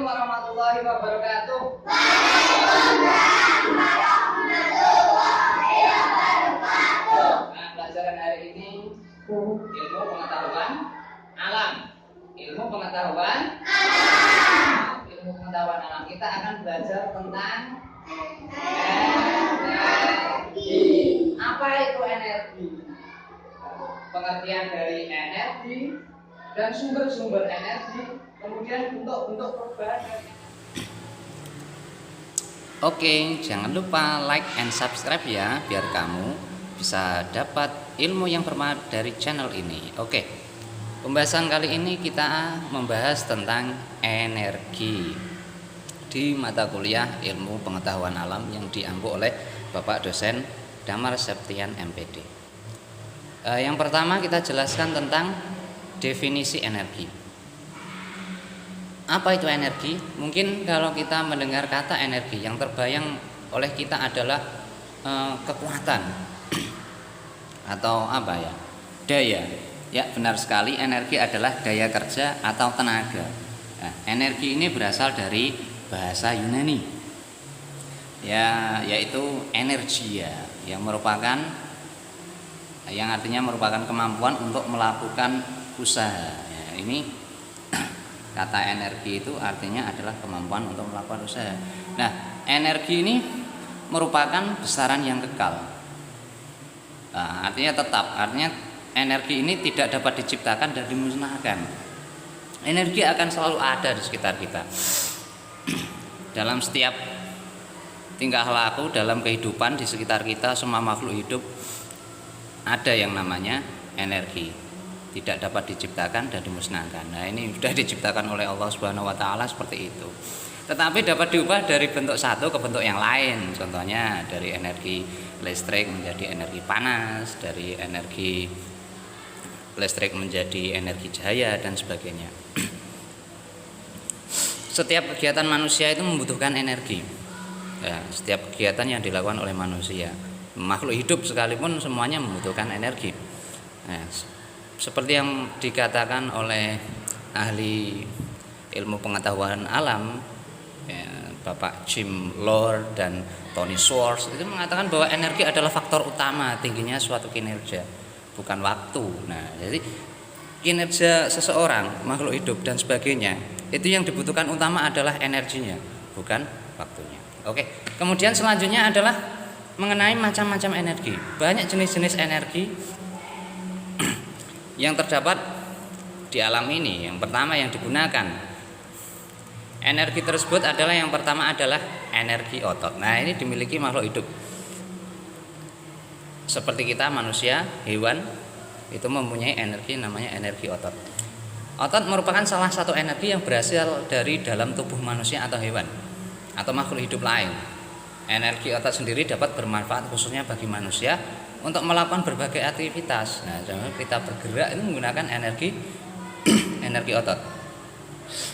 warahmatullahi wabarakatuh. Nah, pelajaran hari ini ilmu pengetahuan alam. Ilmu pengetahuan alam. Ilmu pengetahuan alam. Kita akan belajar tentang energi. Apa itu energi? Pengertian dari energi dan sumber-sumber energi, kemudian bentuk-bentuk perubahan. Oke, jangan lupa like and subscribe ya, biar kamu bisa dapat ilmu yang bermanfaat dari channel ini. Oke, pembahasan kali ini kita membahas tentang energi di mata kuliah ilmu pengetahuan alam yang diampu oleh Bapak dosen Damar Septian MPD. Yang pertama kita jelaskan tentang definisi energi. Apa itu energi? Mungkin kalau kita mendengar kata energi, yang terbayang oleh kita adalah kekuatan atau apa ya? Daya. Ya, benar sekali, energi adalah daya kerja atau tenaga. Nah, energi ini berasal dari bahasa Yunani. Ya, yaitu energia, yang artinya merupakan kemampuan untuk melakukan usaha. Ya, ini kata energi itu artinya adalah kemampuan untuk melakukan usaha. Nah, energi ini merupakan besaran yang kekal. Nah, artinya tetap, artinya energi ini tidak dapat diciptakan dan dimusnahkan. Energi akan selalu ada di sekitar kita. Dalam setiap tingkah laku dalam kehidupan di sekitar kita, semua makhluk hidup ada yang namanya energi, tidak dapat diciptakan dan dimusnahkan. Nah, ini sudah diciptakan oleh Allah Subhanahu wa taala seperti itu. Tetapi dapat diubah dari bentuk satu ke bentuk yang lain. Contohnya dari energi listrik menjadi energi panas, dari energi listrik menjadi energi cahaya dan sebagainya. Setiap kegiatan manusia itu membutuhkan energi. Ya, setiap kegiatan yang dilakukan oleh manusia, makhluk hidup sekalipun semuanya membutuhkan energi. Nah, seperti yang dikatakan oleh ahli ilmu pengetahuan alam, ya, Bapak Jim Lohr dan Tony Schwartz itu mengatakan bahwa energi adalah faktor utama tingginya suatu kinerja, bukan waktu. Nah, jadi kinerja seseorang, makhluk hidup dan sebagainya, itu yang dibutuhkan utama adalah energinya, bukan waktunya. Oke, kemudian selanjutnya adalah mengenai macam-macam energi. Banyak jenis-jenis energi yang terdapat di alam ini. Yang pertama yang digunakan energi tersebut adalah, yang pertama adalah energi otot. Nah, ini dimiliki makhluk hidup seperti kita, manusia, hewan, itu mempunyai energi namanya energi otot. Otot merupakan salah satu energi yang berasal dari dalam tubuh manusia atau hewan atau makhluk hidup lain. Energi otot sendiri dapat bermanfaat khususnya bagi manusia untuk melakukan berbagai aktivitas. Nah, kita bergerak itu menggunakan energi energi otot.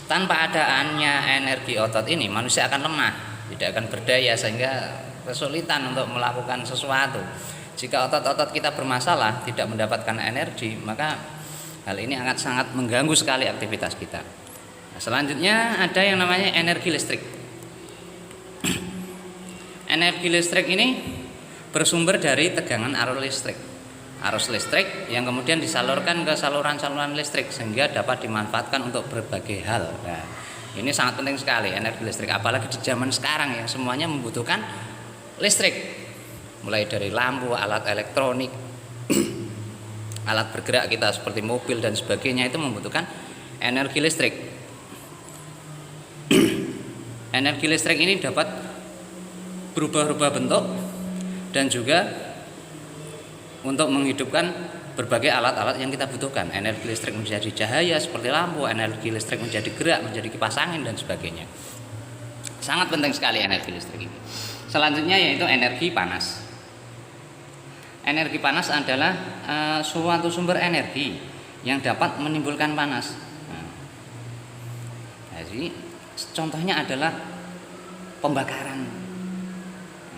Tanpa adaannya energi otot ini, manusia akan lemah, tidak akan berdaya, sehingga kesulitan untuk melakukan sesuatu. Jika otot-otot kita bermasalah, tidak mendapatkan energi, maka hal ini akan sangat mengganggu sekali aktivitas kita. Nah, selanjutnya ada yang namanya energi listrik. Energi listrik ini bersumber dari tegangan arus listrik. Arus listrik yang kemudian disalurkan ke saluran-saluran listrik sehingga dapat dimanfaatkan untuk berbagai hal. Nah, ini sangat penting sekali energi listrik, apalagi di zaman sekarang yang semuanya membutuhkan listrik. Mulai dari lampu, alat elektronik, alat bergerak kita seperti mobil dan sebagainya itu membutuhkan energi listrik. Energi listrik ini dapat berubah-ubah bentuk dan juga untuk menghidupkan berbagai alat-alat yang kita butuhkan. Energi listrik menjadi cahaya seperti lampu, energi listrik menjadi gerak, menjadi kipas angin dan sebagainya. Sangat penting sekali energi listrik ini. Selanjutnya yaitu energi panas. Energi panas adalah suatu sumber energi yang dapat menimbulkan panas. Jadi contohnya adalah pembakaran.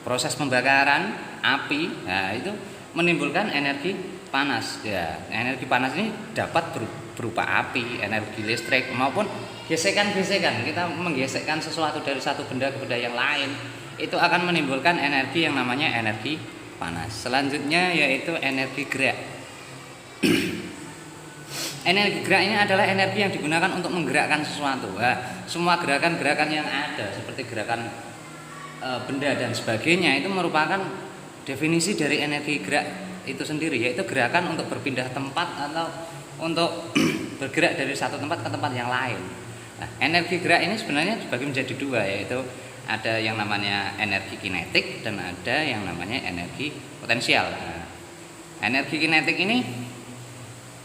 Proses pembakaran api, nah itu menimbulkan energi panas. Ya, energi panas ini dapat berupa api, energi listrik maupun gesekan-gesekan, kita menggesekkan sesuatu dari satu benda ke benda yang lain, itu akan menimbulkan energi yang namanya energi panas. Selanjutnya yaitu energi gerak. Energi gerak ini adalah energi yang digunakan untuk menggerakkan sesuatu. Nah, semua gerakan-gerakan yang ada seperti gerakan benda dan sebagainya itu merupakan definisi dari energi gerak itu sendiri, yaitu gerakan untuk berpindah tempat atau untuk bergerak dari satu tempat ke tempat yang lain. Nah, energi gerak ini sebenarnya dibagi menjadi dua, yaitu ada yang namanya energi kinetik dan ada yang namanya energi potensial. Nah, energi kinetik ini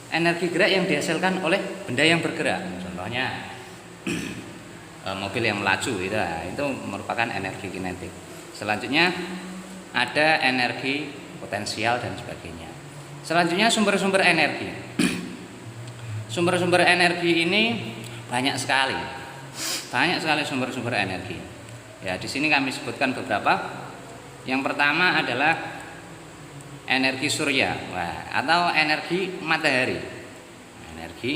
energi gerak yang dihasilkan oleh benda yang bergerak. Contohnya mobil yang melaju itu merupakan energi kinetik. Selanjutnya ada energi potensial dan sebagainya. Selanjutnya sumber-sumber energi. Sumber-sumber energi ini banyak sekali. Banyak sekali sumber-sumber energi. Ya, di sini kami sebutkan beberapa. Yang pertama adalah energi surya, atau energi matahari. Energi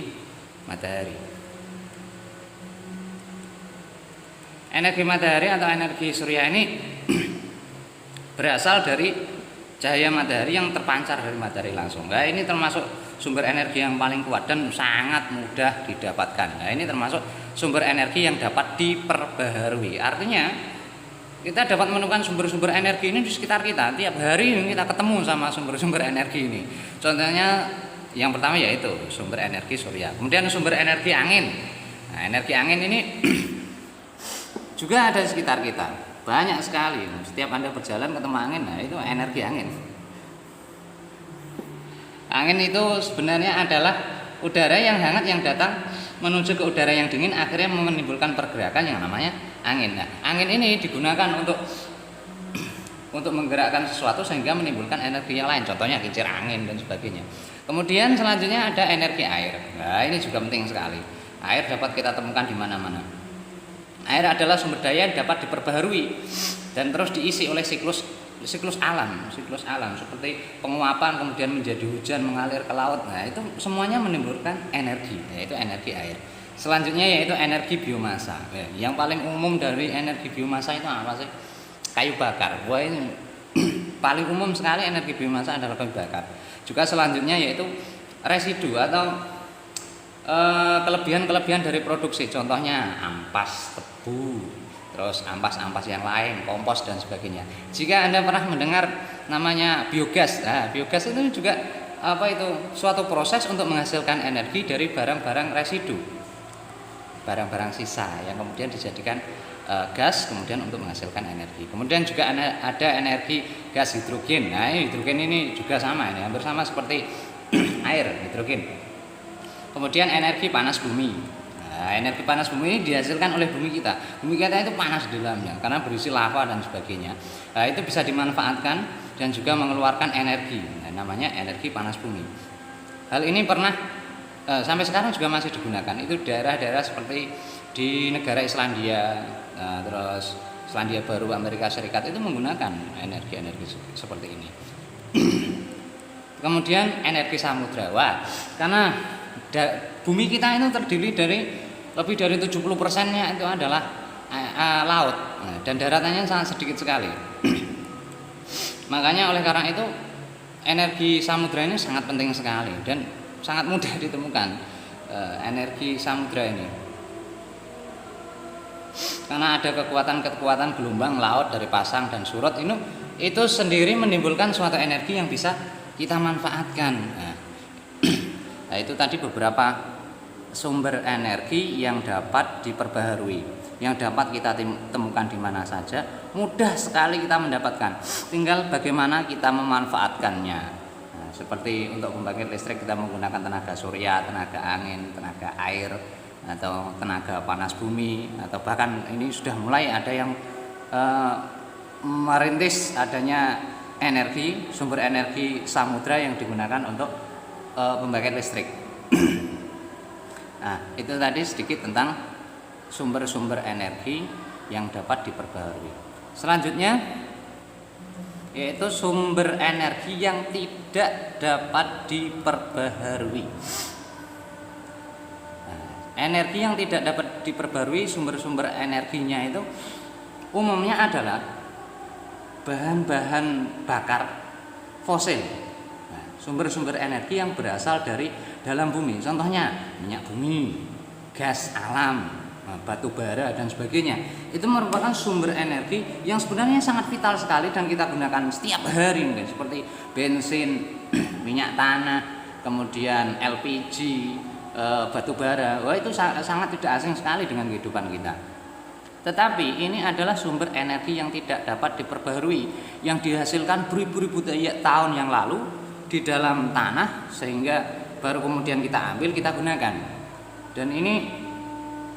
matahari. Energi matahari atau energi surya ini berasal dari cahaya matahari yang terpancar dari matahari langsung. Nah, ini termasuk sumber energi yang paling kuat dan sangat mudah didapatkan. Nah, ini termasuk sumber energi yang dapat diperbaharui. Artinya kita dapat menemukan sumber-sumber energi ini di sekitar kita. Tiap hari kita ketemu sama sumber-sumber energi ini. Contohnya yang pertama yaitu sumber energi surya. Kemudian sumber energi angin. Nah, energi angin ini juga ada di sekitar kita, banyak sekali. Setiap Anda berjalan ketemu angin, nah itu energi angin. Angin itu sebenarnya adalah udara yang hangat yang datang menuju ke udara yang dingin, akhirnya menimbulkan pergerakan yang namanya angin. Nah, angin ini digunakan untuk menggerakkan sesuatu sehingga menimbulkan energi yang lain, contohnya kincir angin dan sebagainya. Kemudian selanjutnya ada energi air. Nah, ini juga penting sekali. Air dapat kita temukan di mana-mana. Air adalah sumber daya yang dapat diperbaharui dan terus diisi oleh siklus alam seperti penguapan kemudian menjadi hujan mengalir ke laut. Nah, itu semuanya menimbulkan energi, yaitu energi air. Selanjutnya yaitu energi biomasa. Yang paling umum dari energi biomasa itu apa sih? Kayu bakar. Wah, ini paling umum sekali energi biomasa adalah kayu bakar. Juga selanjutnya yaitu residu atau kelebihan-kelebihan dari produksi, contohnya ampas tebu, terus ampas-ampas yang lain, kompos dan sebagainya. Jika Anda pernah mendengar namanya biogas, nah, biogas itu juga suatu proses untuk menghasilkan energi dari barang-barang residu, barang-barang sisa yang kemudian dijadikan gas kemudian untuk menghasilkan energi. Kemudian juga ada energi gas hidrogen. Nah, hidrogen ini juga sama, ini hampir sama seperti air, hidrogen. Kemudian energi panas bumi. Nah, energi panas bumi ini dihasilkan oleh bumi kita. Bumi kita itu panas di dalamnya karena berisi lava dan sebagainya. Nah, itu bisa dimanfaatkan dan juga mengeluarkan energi. Nah, namanya energi panas bumi. Hal ini pernah sampai sekarang juga masih digunakan. Itu daerah-daerah seperti di negara Islandia, terus Selandia Baru, Amerika Serikat itu menggunakan energi-energi seperti ini. Kemudian energi samudra. Wah, karena bumi kita itu terdiri dari lebih dari 70%-nya itu adalah laut, dan daratannya sangat sedikit sekali. Makanya oleh karena itu energi samudra ini sangat penting sekali dan sangat mudah ditemukan energi samudra ini. Karena ada kekuatan-kekuatan gelombang laut dari pasang dan surut itu sendiri menimbulkan suatu energi yang bisa kita manfaatkan. Nah, itu tadi beberapa sumber energi yang dapat diperbaharui, yang dapat kita temukan di mana saja, mudah sekali kita mendapatkan. Tinggal bagaimana kita memanfaatkannya. Nah, seperti untuk pembangkit listrik kita menggunakan tenaga surya, tenaga angin, tenaga air, atau tenaga panas bumi, atau bahkan ini sudah mulai ada yang merintis adanya sumber energi samudra yang digunakan untuk pembangkit listrik. Nah, itu tadi sedikit tentang sumber-sumber energi yang dapat diperbaharui. Selanjutnya yaitu sumber energi yang tidak dapat diperbaharui. Nah, energi yang tidak dapat diperbarui, sumber-sumber energinya itu umumnya adalah bahan-bahan bakar fosil. Nah, sumber-sumber energi yang berasal dari dalam bumi, contohnya minyak bumi, gas alam, batu bara dan sebagainya. Itu merupakan sumber energi yang sebenarnya sangat vital sekali dan kita gunakan setiap hari, mungkin seperti bensin, minyak tanah, kemudian LPG, batu bara. Wah, itu sangat tidak asing sekali dengan kehidupan kita. Tetapi ini adalah sumber energi yang tidak dapat diperbarui, yang dihasilkan beribu-ribu tahun yang lalu di dalam tanah, sehingga baru kemudian kita ambil, kita gunakan. Dan ini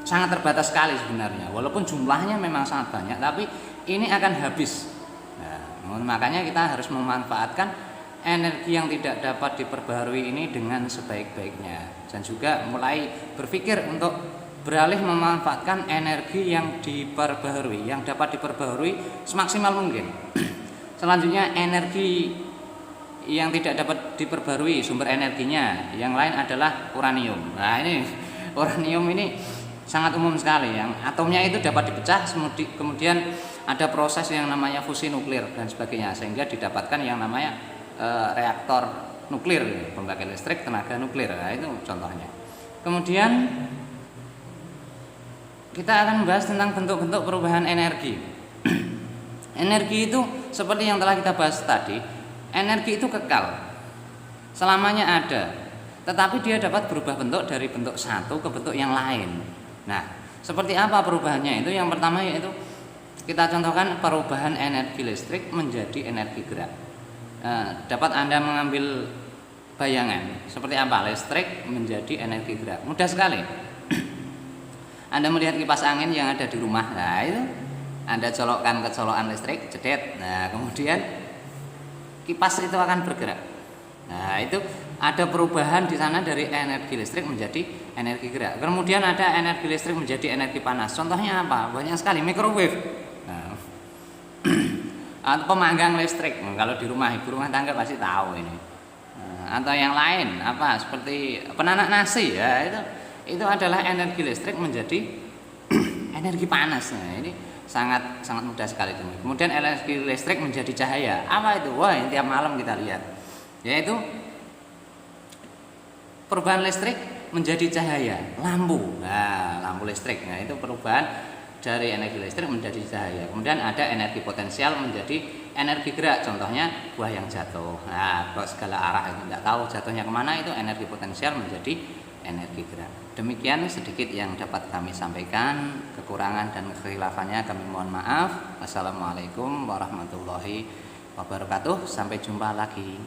sangat terbatas sekali sebenarnya, walaupun jumlahnya memang sangat banyak, tapi ini akan habis. Nah, makanya kita harus memanfaatkan energi yang tidak dapat diperbarui ini dengan sebaik-baiknya, dan juga mulai berpikir untuk beralih memanfaatkan energi yang diperbarui, yang dapat diperbarui semaksimal mungkin. Selanjutnya, energi yang tidak dapat diperbarui sumber energinya, yang lain adalah uranium. Nah, ini uranium ini sangat umum sekali, yang atomnya itu dapat dipecah, kemudian ada proses yang namanya fusi nuklir dan sebagainya, sehingga didapatkan yang namanya reaktor nuklir, pembangkit listrik tenaga nuklir. Nah, itu contohnya. Kemudian kita akan membahas tentang bentuk-bentuk perubahan energi. Energi itu seperti yang telah kita bahas tadi, energi itu kekal, selamanya ada, tetapi dia dapat berubah bentuk dari bentuk satu ke bentuk yang lain. Nah, seperti apa perubahannya? Itu yang pertama yaitu kita contohkan perubahan energi listrik menjadi energi gerak. Dapat Anda mengambil bayangan seperti apa listrik menjadi energi gerak? Mudah sekali. Anda melihat kipas angin yang ada di rumah. Nah, itu Anda colokkan ke colokan listrik, jedet. Nah, kemudian kipas itu akan bergerak. Nah, itu ada perubahan di sana dari energi listrik menjadi energi gerak. Kemudian ada energi listrik menjadi energi panas. Contohnya apa? Banyak sekali, microwave. Nah, atau pemanggang listrik. Kalau di rumah, ibu rumah tangga pasti tahu ini. Nah, atau yang lain, apa? Seperti penanak nasi, ya itu adalah energi listrik menjadi energi panas. Nah, ini sangat mudah sekali teman. Kemudian energi listrik menjadi cahaya. Apa itu? Wah, yang tiap malam kita lihat. Yaitu perubahan listrik menjadi cahaya, lampu. Nah, lampu listrik. Nah, itu perubahan dari energi listrik menjadi cahaya. Kemudian ada energi potensial menjadi energi gerak. Contohnya buah yang jatuh. Nah, kalau segala arah itu tidak tahu jatuhnya kemana, itu energi potensial menjadi energi gerak. Demikian sedikit yang dapat kami sampaikan. Kekurangan dan kekhilaafannya kami mohon maaf. Wassalamualaikum warahmatullahi wabarakatuh. Sampai jumpa lagi.